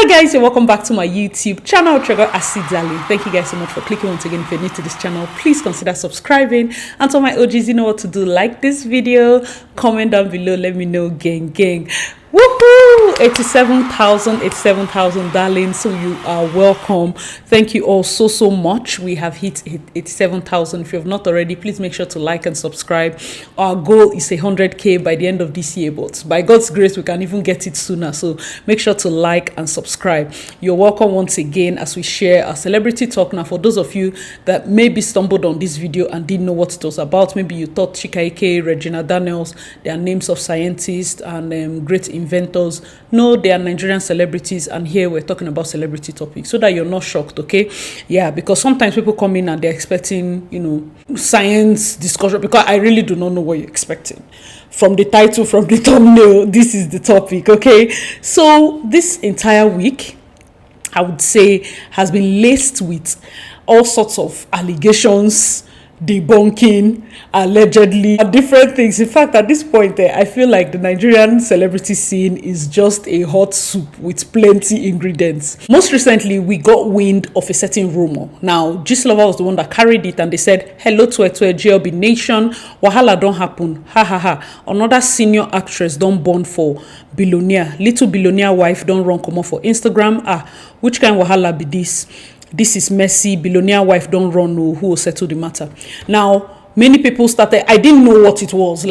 Hi guys, and welcome back to my YouTube channel, Trigger Acid Darling. Thank you guys so much for clicking once again. If you're new to this channel, please consider subscribing. And to my OGs, you know what to do. Like this video, comment down below, let me know, gang. Woohoo! 87,000 darling. So you are welcome. Thank you all so much. We have hit 87,000. If you have not already, please make sure to like and subscribe. Our goal is 100k by the end of this year, but by God's grace we can even get it sooner. So make sure to like and subscribe. You're welcome once again as we share our celebrity talk. Now, for those of you that maybe stumbled on this video and didn't know what it was about, maybe you thought Chika Ike, Regina Daniels, they are names of scientists and great inventors. No, they are Nigerian celebrities, and here we're talking about celebrity topics so that you're not shocked, okay? Yeah, because sometimes people come in and they're expecting, science discussion, because I really do not know what you're expecting. From the title, from the thumbnail, this is the topic, okay? So this entire week, I would say, has been laced with all sorts of allegations, debunking, allegedly, different things. In fact, at this point, I feel like the Nigerian celebrity scene is just a hot soup with plenty ingredients. Most recently, we got wind of a certain rumor. Now, Gislova was the one that carried it, and they said, "Hello to GLB Nation, wahala don't happen, ha ha ha. Another senior actress don't born for billionaire, little billionaire wife don't run come for Instagram. Which kind of wahala be this? This is messy, billionaire wife don't run, no, who will settle the matter." Now, many people started, I didn't know what it was.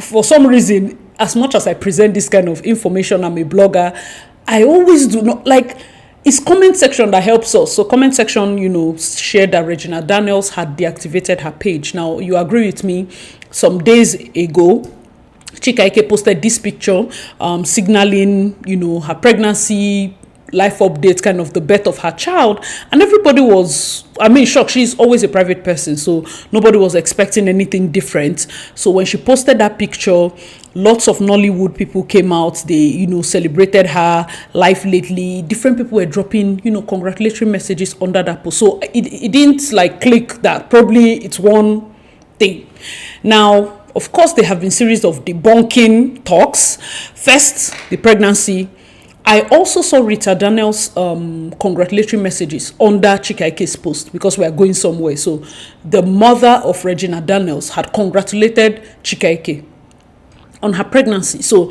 For some reason, as much as I present this kind of information, I'm a blogger, I always do not, it's comment section that helps us. So comment section, shared that Regina Daniels had deactivated her page. Now, you agree with me, some days ago, Chika Ike posted this picture, signaling, her pregnancy, life update, kind of the birth of her child, and everybody was, shocked. She's always a private person, so nobody was expecting anything different. So when she posted that picture, lots of Nollywood people came out. They celebrated her life lately. Different people were dropping congratulatory messages under that post. So it didn't click that probably it's one thing. Now, of course, there have been series of debunking talks. First, the pregnancy. I also saw Rita Daniels' congratulatory messages under Chika Ike's post, because we are going somewhere. So the mother of Regina Daniels had congratulated Chika Ike on her pregnancy. So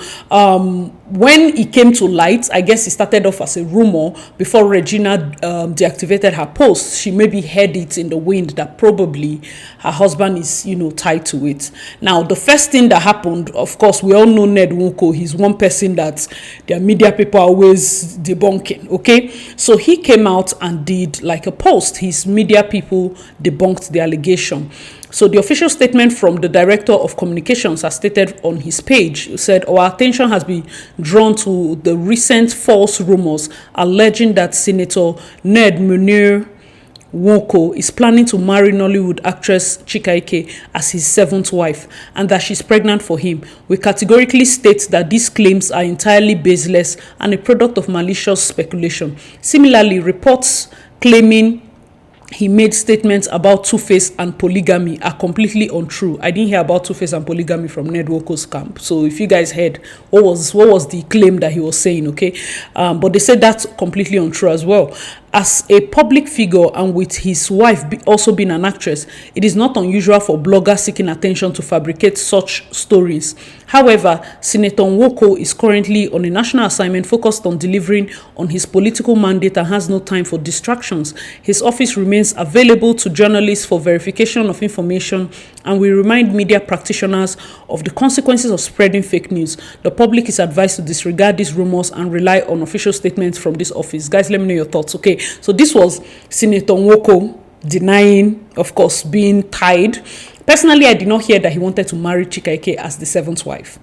when it came to light, I guess it started off as a rumor before Regina deactivated her post. She maybe heard it in the wind that probably her husband is tied to it. Now, the first thing that happened, of course, we all know NED NWOKO. He's one person that their media people are always debunking, okay? So he came out and did a post. His media people debunked the allegation. So the official statement from the director of communications, as stated on his page, said, "Our attention has been drawn to the recent false rumors alleging that Senator NED NWOKO is planning to marry Nollywood actress Chika Ike as his 7th wife, and that she's pregnant for him. We categorically state that these claims are entirely baseless and a product of malicious speculation. Similarly, reports claiming he made statements about Two-Face and polygamy are completely untrue." I didn't hear about Two-Face and polygamy from NED NWOKO's camp. So if you guys heard, what was the claim that he was saying, okay? But they said that's completely untrue as well. As a public figure and with his wife also being an actress, it is not unusual for bloggers seeking attention to fabricate such stories. However, Senator NWOKO is currently on a national assignment focused on delivering on his political mandate and has no time for distractions. His office remains available to journalists for verification of information, and we remind media practitioners of the consequences of spreading fake news. The public is advised to disregard these rumors and rely on official statements from this office. Guys, let me know your thoughts, okay? So this was Senator NWOKO denying, of course, being tied. Personally, I did not hear that he wanted to marry Chika Ike as the 7th wife.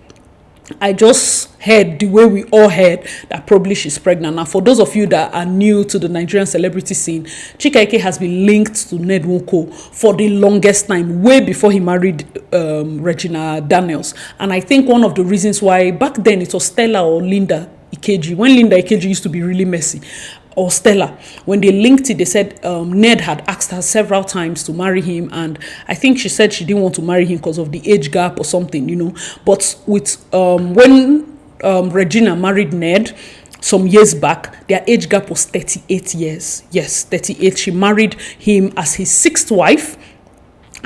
I just heard the way we all heard that probably she's pregnant. Now, for those of you that are new to the Nigerian celebrity scene, Chika Ike has been linked to NED NWOKO for the longest time, way before he married Regina Daniels. And I think one of the reasons why back then it was Stella or Linda Ikeji, when Linda Ikeji used to be really messy, or Stella, when they linked it, they said Ned had asked her several times to marry him, and I think she said she didn't want to marry him because of the age gap or something, But with when Regina married Ned, some years back, their age gap was 38 years. Yes, 38. She married him as his 6th wife.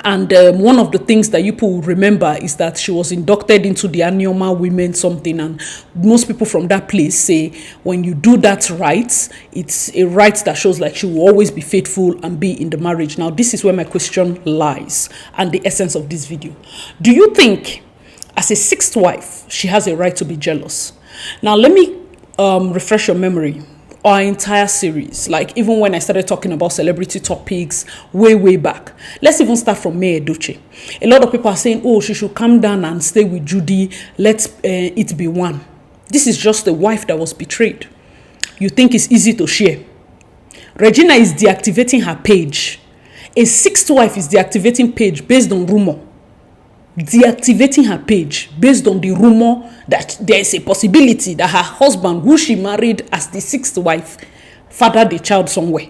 And one of the things that you people will remember is that she was inducted into the Anioma Women something. And most people from that place say when you do that right, it's a right that shows like she will always be faithful and be in the marriage. Now, this is where my question lies and the essence of this video. Do you think as a 6th wife, she has a right to be jealous? Now, let me refresh your memory. Our entire series, like even when I started talking about celebrity topics way back. Let's even start from May Edochie. A lot of people are saying, oh, she should come down and stay with Judy. Let it be one. This is just a wife that was betrayed. You think it's easy to share. Regina is deactivating her page. A 6th wife is deactivating page based on rumor. Deactivating her page based on the rumor that there is a possibility that her husband, who she married as the 6th wife, fathered the child somewhere.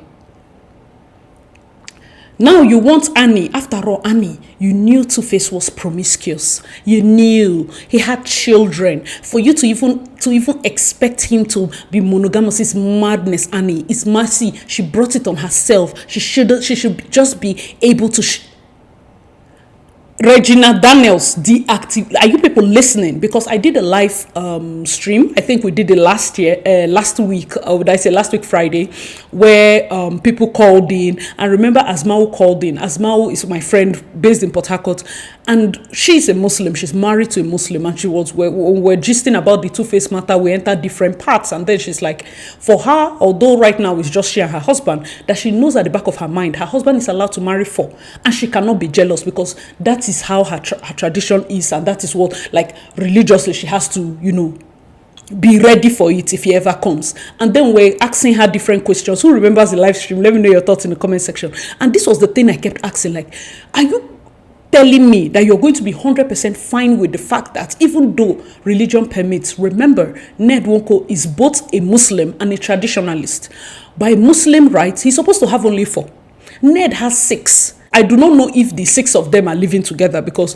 Now you want Annie. After all, Annie, you knew Two-Face was promiscuous. You knew he had children. For you to even expect him to be monogamous is madness, Annie. It's mercy. She brought it on herself. She should just be able to. Regina Daniels deactivate. Are you people listening? Because I did a live stream. I think we did it last week, or would I say last week Friday, where people called in. And remember, Asmau called in. Asmau is my friend based in Port Harcourt, and she's a Muslim. She's married to a Muslim, and we're gisting about the Two-Face matter. We entered different parts, and then she's like, for her, although right now it's just she and her husband, that she knows at the back of her mind, her husband is allowed to marry 4, and she cannot be jealous because that is how her tradition is, and that is what, like, religiously she has to, be ready for it if he ever comes. And then we're asking her different questions. Who remembers the live stream? Let me know your thoughts in the comment section. And this was the thing I kept asking, like, are you telling me that you're going to be 100% fine with the fact that even though religion permits, remember, NED NWOKO is both a Muslim and a traditionalist. By Muslim rights, he's supposed to have only 4. NED has 6. I do not know if the 6 of them are living together because,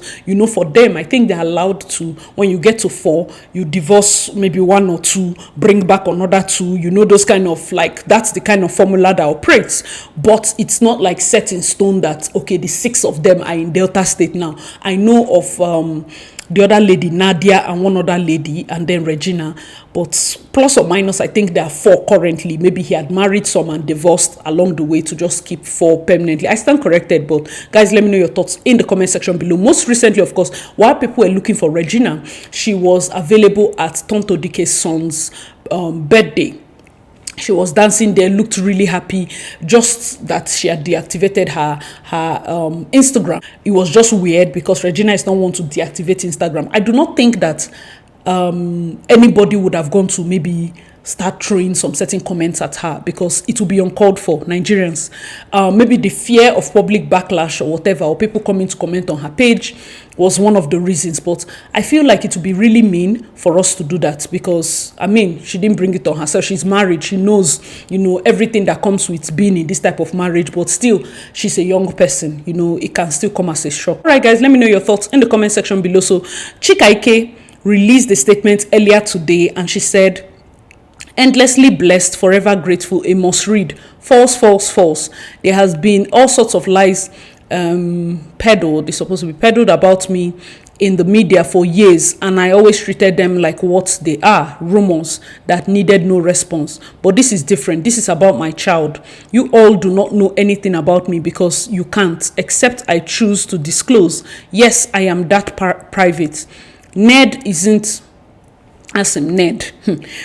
for them, I think they're allowed to, when you get to 4, you divorce maybe 1 or 2, bring back another 2, those kind of, like, that's the kind of formula that operates. But it's not like set in stone that, okay, the 6 of them are in Delta State now. I know of the other lady, Nadia, and one other lady, and then Regina. But plus or minus, I think there are 4 currently. Maybe he had married some and divorced along the way to just keep 4 permanently. I stand corrected, but guys, let me know your thoughts in the comment section below. Most recently, of course, while people were looking for Regina, she was available at Tonto Dike's son's birthday. She was dancing there, looked really happy. Just that she had deactivated her Instagram. It was just weird because Regina is not one to deactivate Instagram. I do not think that anybody would have gone to maybe start throwing some certain comments at her because it will be uncalled for. Nigerians, maybe the fear of public backlash or whatever, or people coming to comment on her page was one of the reasons. But I feel like it would be really mean for us to do that because, I mean, she didn't bring it on herself. She's married. She knows, everything that comes with being in this type of marriage, but still, she's a young person. It can still come as a shock. All right, guys, let me know your thoughts in the comment section below. So Chika Ike released a statement earlier today, and she said, endlessly blessed, forever grateful, a must read. False, false, false. There has been all sorts of lies peddled. They're supposed to be peddled about me in the media for years, and I always treated them like what they are, rumors that needed no response. But this is different. This is about my child. You all do not know anything about me because you can't, except I choose to disclose. Yes, I am that private. NED isn't. As him, Ned,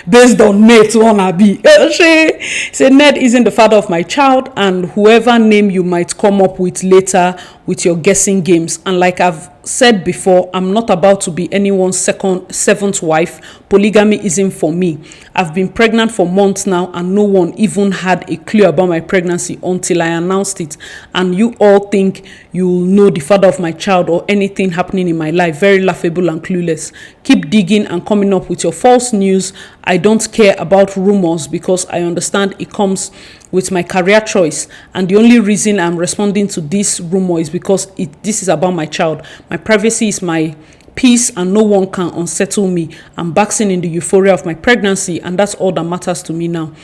based on Nate wanna be. Say Ned isn't the father of my child, and whoever name you might come up with later with your guessing games. And like I've said before, I'm not about to be anyone's seventh wife. Polygamy isn't for me. I've been pregnant for months now, and no one even had a clue about my pregnancy until I announced it. And you all think you'll know the father of my child or anything happening in my life. Very laughable and clueless. Keep digging and coming up with your false news. I don't care about rumors because I understand it comes with my career choice, and the only reason I'm responding to this rumor is because this is about my child. My privacy is my peace and no one can unsettle me. I'm basking in the euphoria of my pregnancy, and that's all that matters to me now.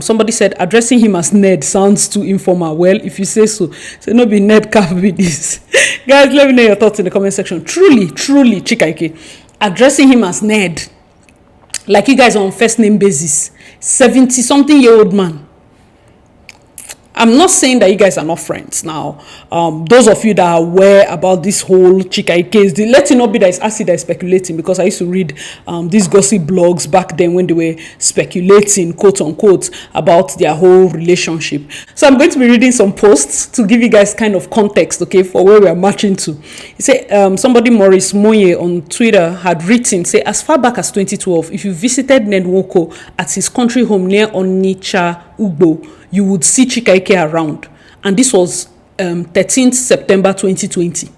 Somebody said addressing him as Ned sounds too informal. Well, if you say so, no be Ned cap with this. Guys, let me know your thoughts in the comment section. Truly, Chika Ike, addressing him as Ned, like you guys are on first name basis, 70-something-year-old man. I'm not saying that you guys are not friends now. Those of you that are aware about this whole Chika Ike case, let it not be that it's acid that is speculating, because I used to read these gossip blogs back then when they were speculating, quote unquote, about their whole relationship. So I'm going to be reading some posts to give you guys kind of context, okay, for where we are marching to. He said, somebody, Maurice Moye on Twitter, had written, say, as far back as 2012, if you visited NED NWOKO at his country home near Onitsha, Ugbo, you would see Chika Ike around. And this was 13th September 2020.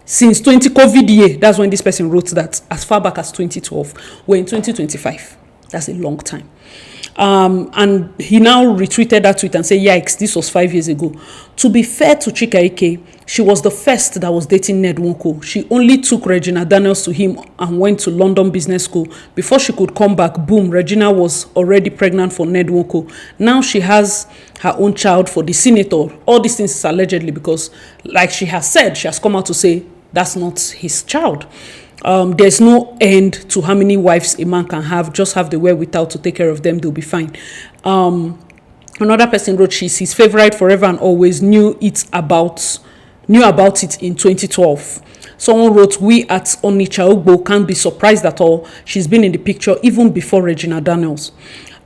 Since COVID year, that's when this person wrote that, as far back as 2012. We're in 2025. That's a long time. And he now retweeted that tweet and said, yikes, this was 5 years ago. To be fair to Chika Ike, she was the first that was dating NED NWOKO. She only took Regina Daniels to him and went to London Business School. Before she could come back, boom, Regina was already pregnant for NED NWOKO. Now she has her own child for the senator. All these things is allegedly, because, like she has said, she has come out to say that's not his child. There's no end to how many wives a man can have. Just have the wherewithal to take care of them, they'll be fine. Another person wrote, she's his favorite forever and always, knew about it in 2012. Someone wrote, we at Onitsha Ugbo can't be surprised at all. She's been in the picture even before Regina Daniels.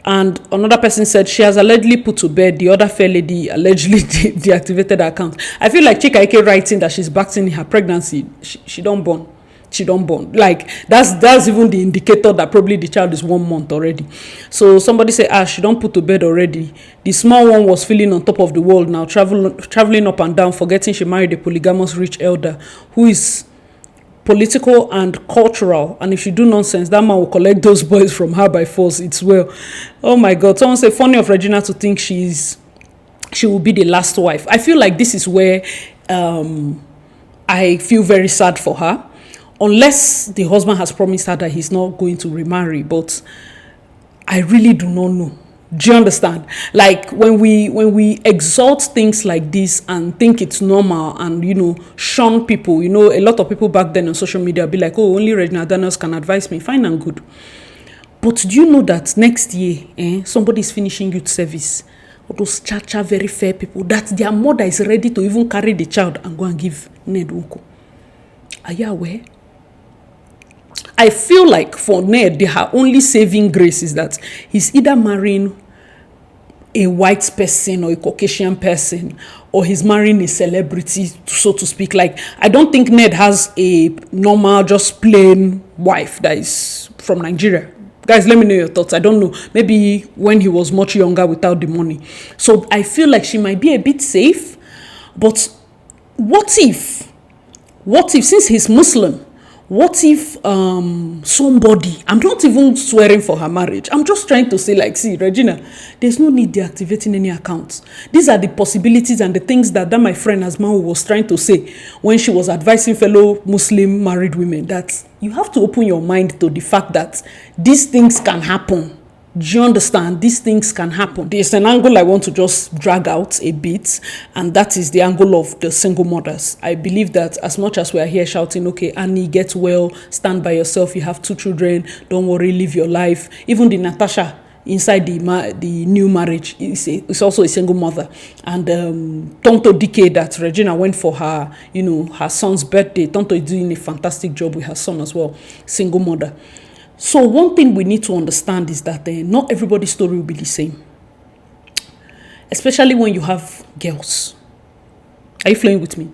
And another person said she has allegedly put to bed the other fair lady allegedly deactivated her account. I feel like Chika Ike writing that she's backed in her pregnancy. She don't born. She don't born. Like that's even the indicator that probably the child is 1 month already. So somebody say, she don't put to bed already. The small one was feeling on top of the world now, traveling up and down, forgetting she married a polygamous rich elder who is political and cultural, and if she do nonsense, that man will collect those boys from her by force. It's well. Oh my God. Someone say, funny of Regina to think she will be the last wife. I feel like this is where I feel very sad for her, unless the husband has promised her that he's not going to remarry. But I really do not know. Do you understand? Like when we exalt things like this and think it's normal and, shun people, a lot of people back then on social media be like, oh, only Regina Daniels can advise me. Fine and good. But do you know that next year, somebody's finishing youth service? All those cha-cha, very fair people, that their mother is ready to even carry the child and go and give NED NWOKO. Are you aware? I feel like for Ned, her only saving grace is that he's either marrying a white person or a Caucasian person, or he's marrying a celebrity, so to speak. Like, I don't think Ned has a normal, just plain wife that is from Nigeria. Guys, let me know your thoughts. I don't know. Maybe when he was much younger without the money. So I feel like she might be a bit safe. But what if, since he's Muslim, what if somebody, I'm not even swearing for her marriage, I'm just trying to say, like, see, Regina, there's no need deactivating any accounts. These are the possibilities and the things that my friend Asma was trying to say when she was advising fellow Muslim married women, that you have to open your mind to the fact that these things can happen. Do you understand? These things can happen. There's an angle I want to just drag out a bit, and that is the angle of the single mothers. I believe that as much as we are here shouting, okay, Annie, get well, stand by yourself, you have 2 children, don't worry, live your life. Even the Natasha inside the new marriage is also a single mother. And Tonto Dike, that Regina went for her, her son's birthday. Tonto is doing a fantastic job with her son as well, single mother. So one thing we need to understand is that not everybody's story will be the same. Especially when you have girls. Are you flowing with me?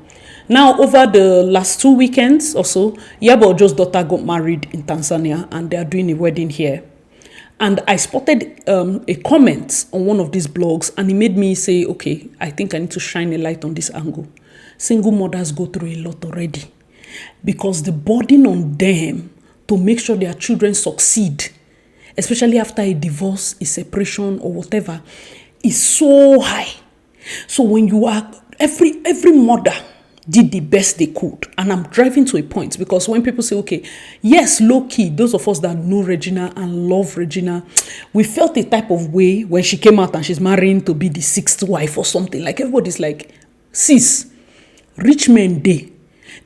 Now, over the last 2 weekends or so, Yabo Ojo's daughter got married in Tanzania and they are doing a wedding here. And I spotted a comment on one of these blogs, and it made me say, okay, I think I need to shine a light on this angle. Single mothers go through a lot already, because the burden on them to make sure their children succeed, especially after a divorce, a separation, or whatever, is so high. So when you are, every mother did the best they could. And I'm driving to a point, because when people say, okay, yes, low key, those of us that know Regina and love Regina, we felt a type of way when she came out and she's marrying to be the sixth wife or something. Like, everybody's like, sis, rich men day.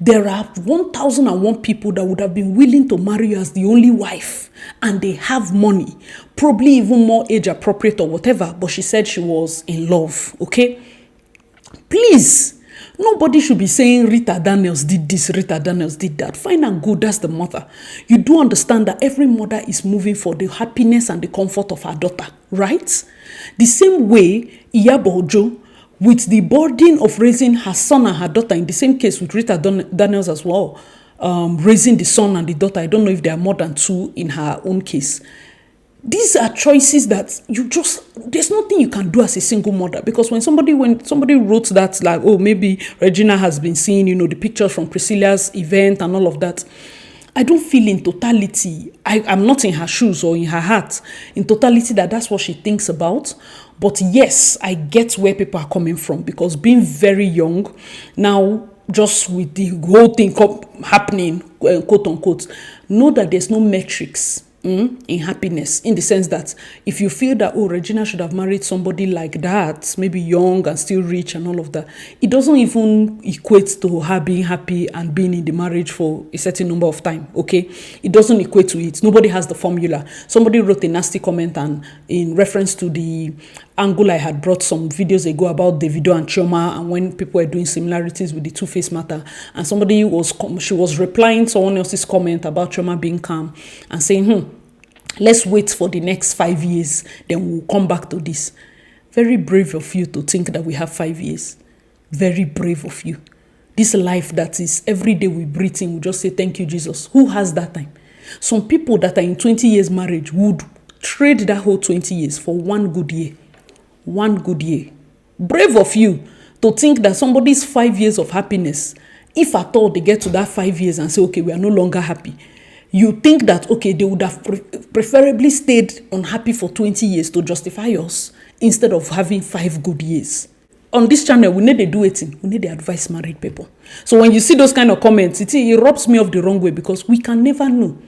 There are 1,001 people that would have been willing to marry you as the only wife, and they have money, probably even more age appropriate or whatever, but she said she was in love, okay? Please, nobody should be saying Rita Daniels did this, Rita Daniels did that. Fine and good, that's the mother. You do understand that every mother is moving for the happiness and the comfort of her daughter, right? The same way Iyabo Ojo, with the burden of raising her son and her daughter, in the same case with Rita Daniels as well, raising the son and the daughter. I don't know if there are more than two in her own case. These are choices that there's nothing you can do as a single mother. Because when somebody wrote that, like, oh, maybe Regina has been seeing, the pictures from Priscilla's event and all of that, I don't feel in totality, I'm not in her shoes or in her heart, in totality that's what she thinks about. But yes, I get where people are coming from, because being very young, now just with the whole thing happening, quote unquote, know that there's no metrics in happiness, in the sense that if you feel that, oh, Regina should have married somebody like that, maybe young and still rich and all of that, it doesn't even equate to her being happy and being in the marriage for a certain number of time, okay? It doesn't equate to it. Nobody has the formula. Somebody wrote a nasty comment, and in reference to the angle I had brought some videos ago about Davido and Chioma, and when people were doing similarities with the Two-Face matter, and she was replying someone else's comment about Chioma being calm and saying, let's wait for the next 5 years, then we'll come back to this. Very brave of you to think that we have 5 years. Very brave of you. This life that is every day we breathe in, we just say, thank you, Jesus. Who has that time? Some people that are in 20 years marriage would trade that whole 20 years for 1 good year. 1 good year. Brave of you to think that somebody's 5 years of happiness, if at all they get to that 5 years and say, okay, we are no longer happy, you think that, okay, they would have preferably stayed unhappy for 20 years to justify us instead of having 5 good years. On this channel, we need to do it. We need to advise married people. So when you see those kind of comments, it rubs me off the wrong way, because we can never know.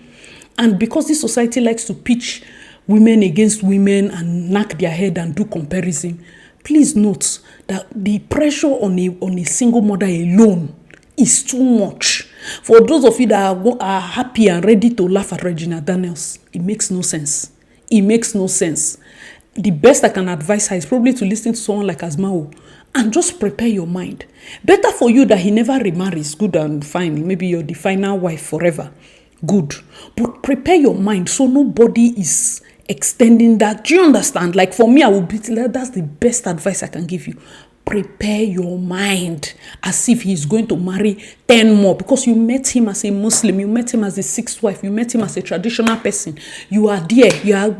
And because this society likes to pitch women against women and knock their head and do comparison, please note that the pressure on a single mother alone is too much. For those of you that are happy and ready to laugh at Regina Daniels, it makes no sense. It makes no sense. The best I can advise her is probably to listen to someone like Asmao and just prepare your mind. Better for you that he never remarries, good and fine. Maybe you're the final wife forever. Good. But prepare your mind so nobody is extending that. Do you understand? Like, for me, I will be that's the best advice I can give you. Prepare your mind as if he's going to marry 10 more, because you met him as a Muslim, you met him as a sixth wife, you met him as a traditional person. You are there, you are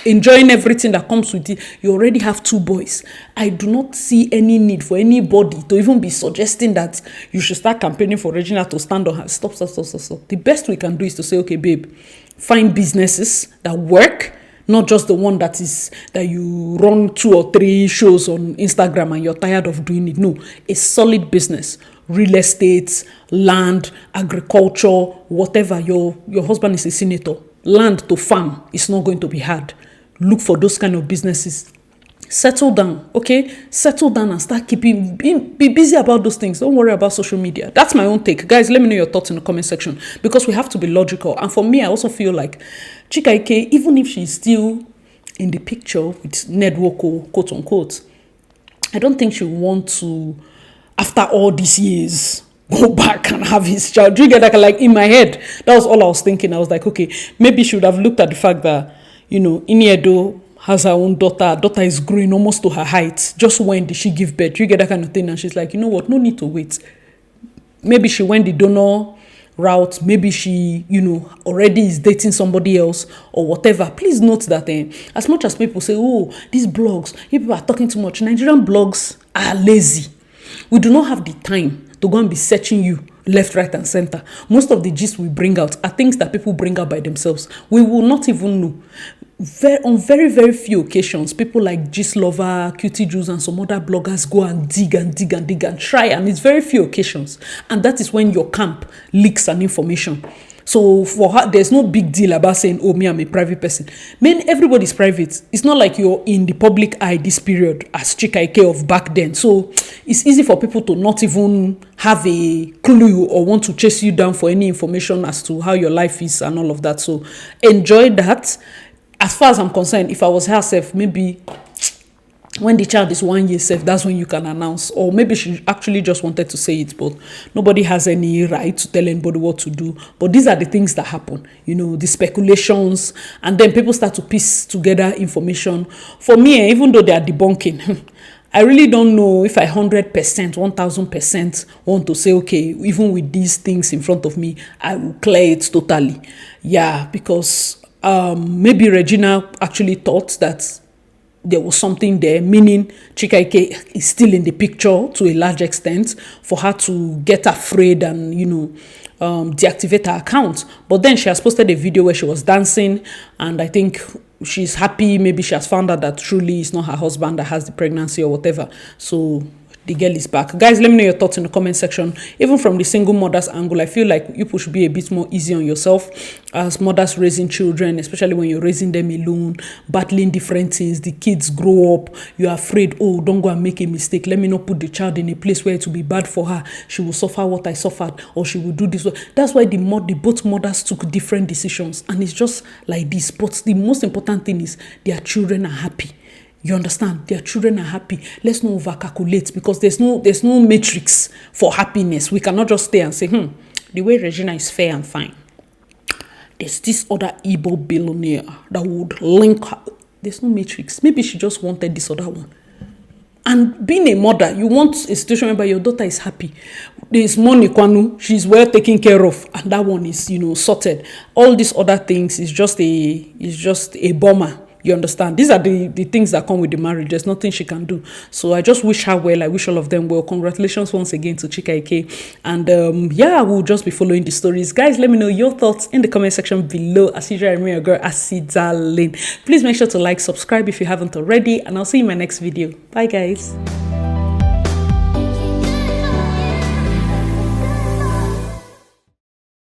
enjoying everything that comes with it. You already have 2 boys. I do not see any need for anybody to even be suggesting that you should start campaigning for Regina to stand on her. Stop. The best we can do is to say, okay, babe, find businesses that work. Not just the one that you run 2 or 3 shows on Instagram and you're tired of doing it. No, a solid business, real estate, land, agriculture, whatever. Your husband is a senator. Land to farm is not going to be hard. Look for those kind of businesses. Settle down, okay? Settle down and start be busy about those things. Don't worry about social media. That's my own take. Guys, let me know your thoughts in the comment section, because we have to be logical. And for me, I also feel like Chika Ike, even if she's still in the picture with NED NWOKO, quote unquote, I don't think she will want to, after all these years, go back and have his child. Do you get that? Like, in my head, that was all I was thinking. I was like, okay, maybe she would have looked at the fact that, Iniedo has her own daughter. Her daughter is growing almost to her height. Just when did she give birth? You get that kind of thing. And she's like, you know what? No need to wait. Maybe she went the donor route. Maybe she, already is dating somebody else or whatever. Please note that as much as people say, oh, these blogs, people are talking too much. Nigerian blogs are lazy. We do not have the time to go and be searching you left, right, and center. Most of the gist we bring out are things that people bring out by themselves. We will not even know. very, very few occasions, people like Gist Lover, Cutie Juice, and some other bloggers go and dig and try, and it's very few occasions. And that is when your camp leaks an information. So for her, there's no big deal about saying, oh, me, I'm a private person. Man, everybody's private. It's not like you're in the public eye this period as Chika Ike of back then. So it's easy for people to not even have a clue or want to chase you down for any information as to how your life is and all of that. So enjoy that. As far as I'm concerned, if I was herself, maybe when the child is 1 year safe, that's when you can announce. Or maybe she actually just wanted to say it, but nobody has any right to tell anybody what to do. But these are the things that happen, you know, the speculations, and then people start to piece together information. For me, even though they are debunking, I really don't know if I 100%, 1000% want to say, okay, even with these things in front of me, I will clear it totally. Yeah, because maybe Regina actually thought that there was something there, meaning Chika Ike is still in the picture to a large extent for her to get afraid and, you know, deactivate her account. But then she has posted a video where she was dancing, and I think she's happy. Maybe she has found out that truly it's not her husband that has the pregnancy or whatever. So the girl is back. Guys, let me know your thoughts in the comment section. Even from the single mother's angle, I feel like you should be a bit more easy on yourself as mothers raising children, especially when you're raising them alone, battling different things. The kids grow up, you're afraid, oh, don't go and make a mistake. Let me not put the child in a place where it will be bad for her. She will suffer what I suffered, or she will do this. That's why the both mothers took different decisions, and it's just like this. But the most important thing is their children are happy. You understand? Their children are happy. Let's not over-calculate, because there's no matrix for happiness. We cannot just stay and say, the way Regina is fair and fine. There's this other Igbo billionaire that would link her. There's no matrix. Maybe she just wanted this other one. And being a mother, you want a situation whereby your daughter is happy. There's money, Kwanu, she's well taken care of, and that one is, you know, sorted. All these other things is just a bummer. You understand? These are the things that come with the marriage. There's nothing she can do. So I just wish her well. I wish all of them well. Congratulations once again to Chika Ike. And yeah, we'll just be following the stories. Guys, let me know your thoughts in the comment section below. As usual, I remain your girl, Darling. Please make sure to like, subscribe if you haven't already. And I'll see you in my next video. Bye, guys.